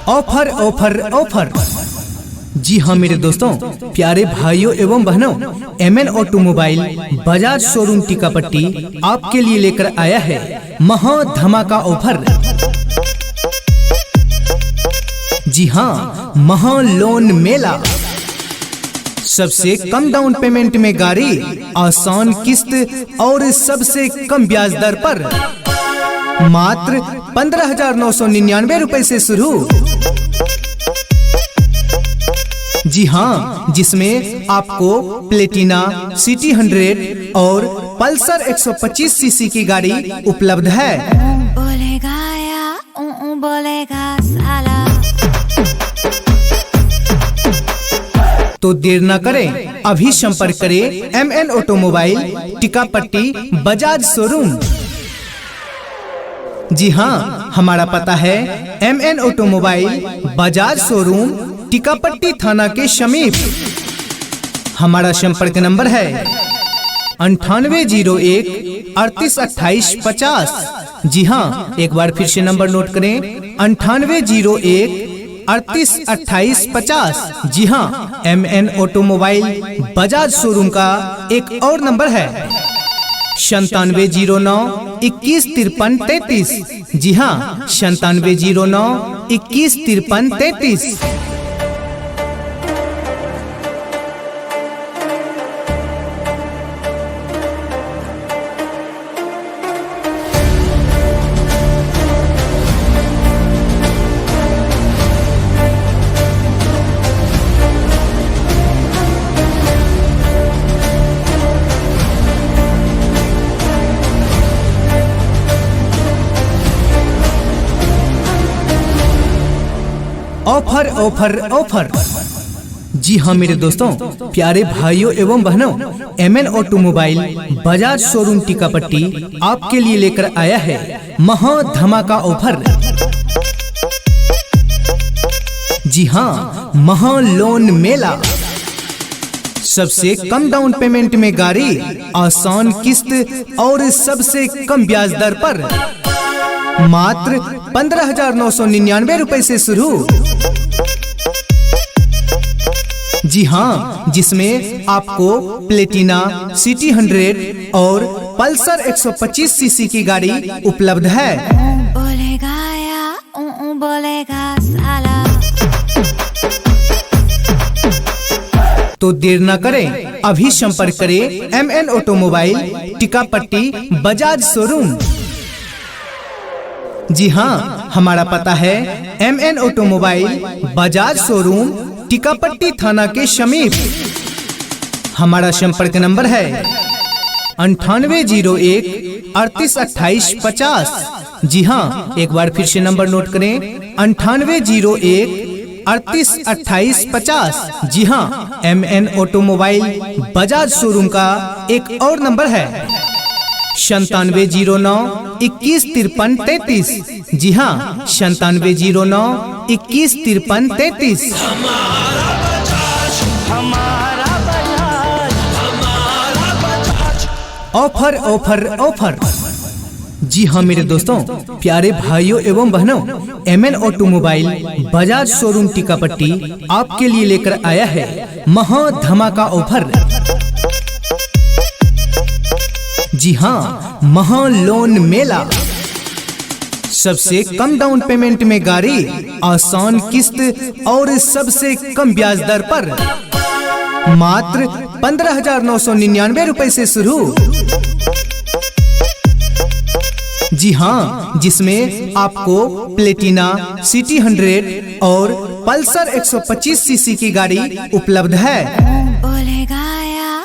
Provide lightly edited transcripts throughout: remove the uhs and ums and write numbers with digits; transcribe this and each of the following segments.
Offer offer offer. जी हाँ मेरे दोस्तों, प्यारे भाइयों एवं बहनों, MN automobile Bajaj showroom Tikapatti आपके लिए लेकर आया है महा धमाका ऑफर। जी हाँ, महा लोन मेला। सबसे कम डाउन पेमेंट में गाड़ी, आसान किस्त और सबसे कम ब्याज दर पर मात्र 15,999 रुपए से शुरू। जी हाँ, जिसमें आपको प्लेटिना, सिटी 100 और पल्सर 125 सीसी की गाड़ी उपलब्ध है। बोलेगा या बोलेगा साला। तो देर न करें, अभी संपर्क करें MN automobile Tikapatti Bajaj showroom. जी हाँ, हमारा पता है MN automobile Bajaj showroom Tikapatti थाना के समीप। हमारा संपर्क नंबर है 9801 3828 50। जी हाँ, एक बार फिर से नंबर नोट करें 9801 3828 50। जी हाँ, MN ऑटोमोबाइल बजाज शोरूम का एक और नंबर है 9709 21 53 33। जी हाँ, 9709 21 53 33। Offer offer offer. जी हाँ मेरे दोस्तों, प्यारे भाइयों एवं बहनों, MN automobile Bajaj showroom Tikapatti आपके लिए लेकर आया है महा धमाका ऑफर। जी हाँ, महा लोन मेला। सबसे कम डाउन पेमेंट में गाड़ी, आसान किस्त और सबसे कम ब्याज दर पर मात्र 15,999 रुपए से शुरू। जी हाँ, जिसमें आपको प्लेटिना, सिटी 100 और पल्सर 125 सीसी की गाड़ी उपलब्ध है। बोलेगा या बोलेगा साला। तो देर न करें, अभी संपर्क करें MN automobile Tikapatti Bajaj showroom. जी हाँ, हमारा पता है MN automobile Bajaj showroom Tikapatti थाना के समीप। हमारा संपर्क नंबर है 9801 3828 50। जी हाँ, एक बार फिर से नंबर नोट करें 9801 3828 50। जी हाँ, MN ऑटोमोबाइल बजाज शोरूम का एक और नंबर है 9709 21 53 33। जी हाँ, 9709 21 53 33। Offer offer offer. जी हाँ मेरे दोस्तों, प्यारे भाइयों एवं बहनों, MN automobile Bajaj showroom Tikapatti आपके लिए लेकर आया है महा धमाका ऑफर। जी हाँ, महा लोन मेला। सबसे कम डाउन पेमेंट में गाड़ी, आसान किस्त और सबसे कम ब्याज दर पर मात्र 15,999 रुपए से शुरू। जी हाँ, जिसमें आपको प्लेटिना, सिटी 100 और पल्सर 125 सीसी की गाड़ी उपलब्ध है। बोलेगा या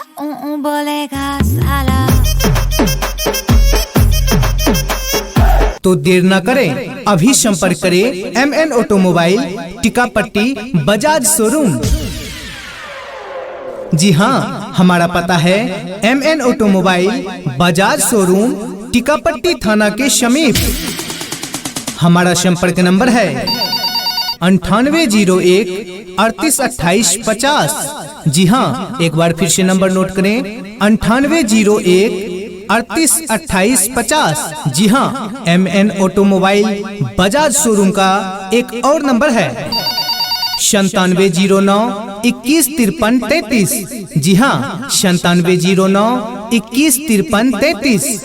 बोलेगा साला। तो देर न करें, अभी संपर्क करें MN automobile Tikapatti Bajaj showroom. जी हाँ, हमारा पता है MN automobile Bajaj showroom Tikapatti थाना के समीप। हमारा संपर्क नंबर है 9801 3828 50। जी हाँ, एक बार फिर से नंबर नोट करें 9801 382850। जी हाँ, MN ऑटोमोबाइल बजाज शोरूम का एक और नंबर है 9709215333। जी हाँ, 9709215333।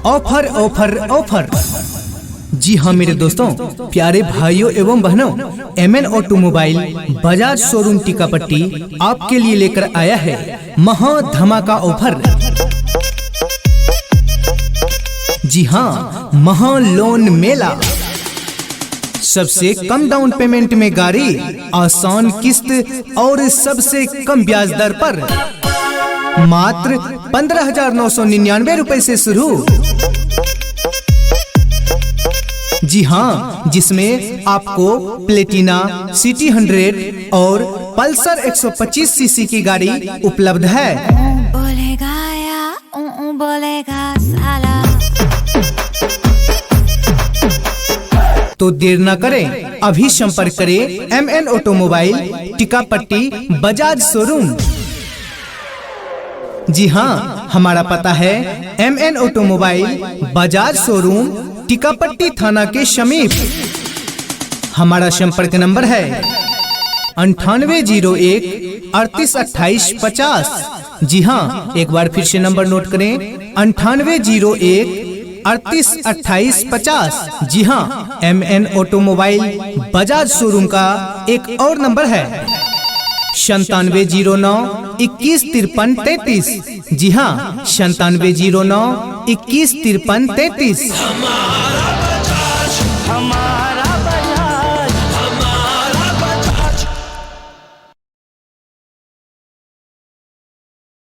Offer offer offer. जी हाँ मेरे दोस्तों, प्यारे भाइयों एवं बहनों, MN automobile Bajaj showroom Tikapatti आपके लिए लेकर आया है महा धमाका ऑफर। जी हाँ, महा लोन मेला। सबसे कम डाउन पेमेंट में गाड़ी, आसान किस्त और सबसे कम ब्याज दर पर मात्र 15,999 रुपए से शुरू। जी हाँ, जिसमें आपको प्लेटिना, सिटी 100 और पल्सर 125 सीसी की गाड़ी उपलब्ध है। बोलेगा या बोलेगा साला। तो देर न करें, अभी संपर्क करें MN automobile Tikapatti Bajaj showroom. जी हाँ, हमारा पता है MN automobile Bajaj showroom Tikapatti थाना के समीप। हमारा संपर्क नंबर है 9801382850। जी हाँ, एक बार फिर से नंबर नोट करें 9801382850। जी हाँ, MN ऑटोमोबाइल बजाज शोरूम का एक और नंबर है 9709215333। जी हाँ, 9709215333।